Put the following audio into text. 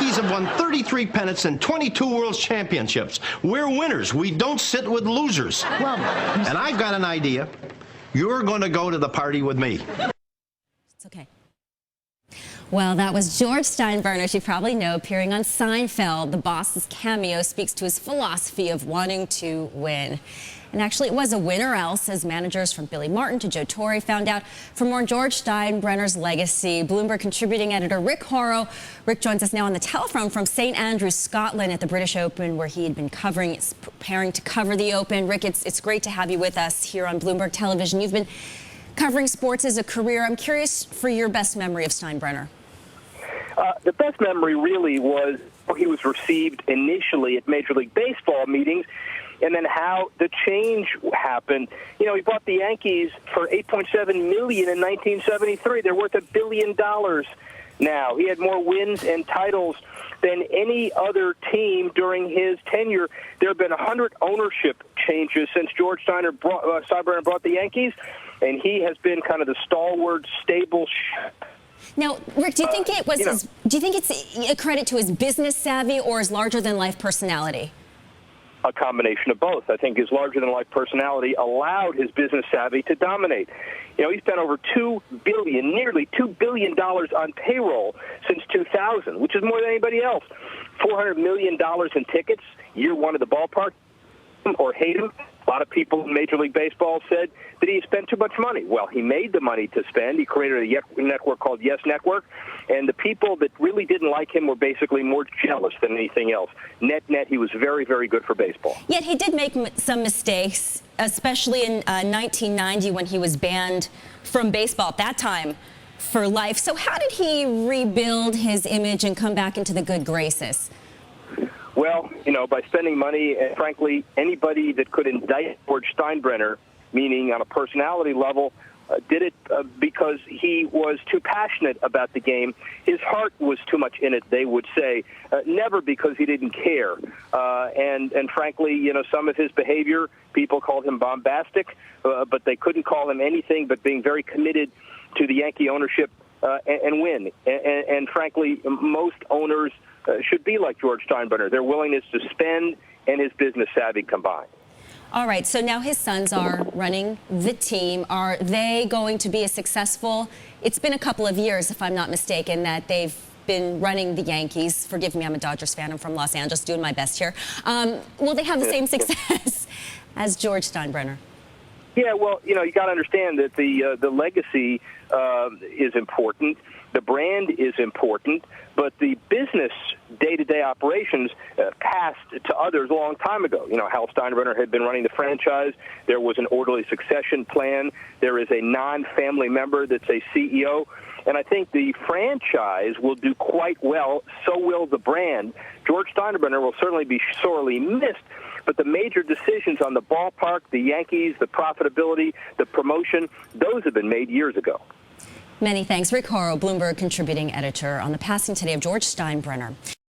Yankees have won 33 pennants and 22 World Championships. We're winners. We don't sit with losers. Well, and I've got an idea. You're going to go to the party with me. It's okay. Well, that was George Steinbrenner, as you probably know, appearing on Seinfeld. The boss's cameo speaks to his philosophy of wanting to win. And actually, it was a win or else, as managers from Billy Martin to Joe Torre found out. For more on George Steinbrenner's legacy, Bloomberg contributing editor Rick Horrow. Rick joins us now on the telephone from St. Andrews, Scotland, at the British Open, where he had been preparing to cover the Open. Rick, it's great to have you with us here on Bloomberg Television. You've been covering sports as a career. I'm curious for your best memory of Steinbrenner. The best memory really was how he was received initially at Major League Baseball meetings, and then how the change happened. You know, he bought the Yankees for $8.7 million in 1973. They're worth $1 billion now. He had more wins and titles than any other team during his tenure. There have been 100 ownership changes since George Steinbrenner brought the Yankees, and he has been kind of the stalwart, stable. Now, Rick, do you think it was do you think it's a credit to his business savvy or his larger-than-life personality? A combination of both. I think his larger-than-life personality allowed his business savvy to dominate. You know, he spent over nearly $2 billion on payroll since 2000, which is more than anybody else. $400 million in tickets, year one of the ballpark, or hate him. A lot of people in Major League Baseball said that he spent too much money. Well, he made the money to spend. He created a network called Yes Network, and the people that really didn't like him were basically more jealous than anything else. Net, he was very, very good for baseball. Yet he did make some mistakes, especially in 1990 when he was banned from baseball at that time for life. So how did he rebuild his image and come back into the good graces? Well, you know, by spending money, and frankly, anybody that could indict George Steinbrenner, meaning on a personality level, did it because he was too passionate about the game. His heart was too much in it, they would say, never because he didn't care. And frankly, you know, some of his behavior, people called him bombastic, but they couldn't call him anything but being very committed to the Yankee ownership and win. And frankly, most owners should be like George Steinbrenner. Their willingness to spend and his business savvy combined. All right, so now his sons are running the team. Are they going to be as successful? It's been a couple of years, if I'm not mistaken, that they've been running the Yankees. Forgive me, I'm a Dodgers fan. I'm from Los Angeles, doing my best here. Will they have the same success as George Steinbrenner? Yeah, well, you know, you got to understand that the legacy is important. The brand is important, but the business day-to-day operations passed to others a long time ago. You know, Hal Steinbrenner had been running the franchise. There was an orderly succession plan. There is a non-family member that's a CEO. And I think the franchise will do quite well. So will the brand. George Steinbrenner will certainly be sorely missed. But the major decisions on the ballpark, the Yankees, the profitability, the promotion, those have been made years ago. Many thanks. Rick Horrow, Bloomberg contributing editor, on the passing today of George Steinbrenner.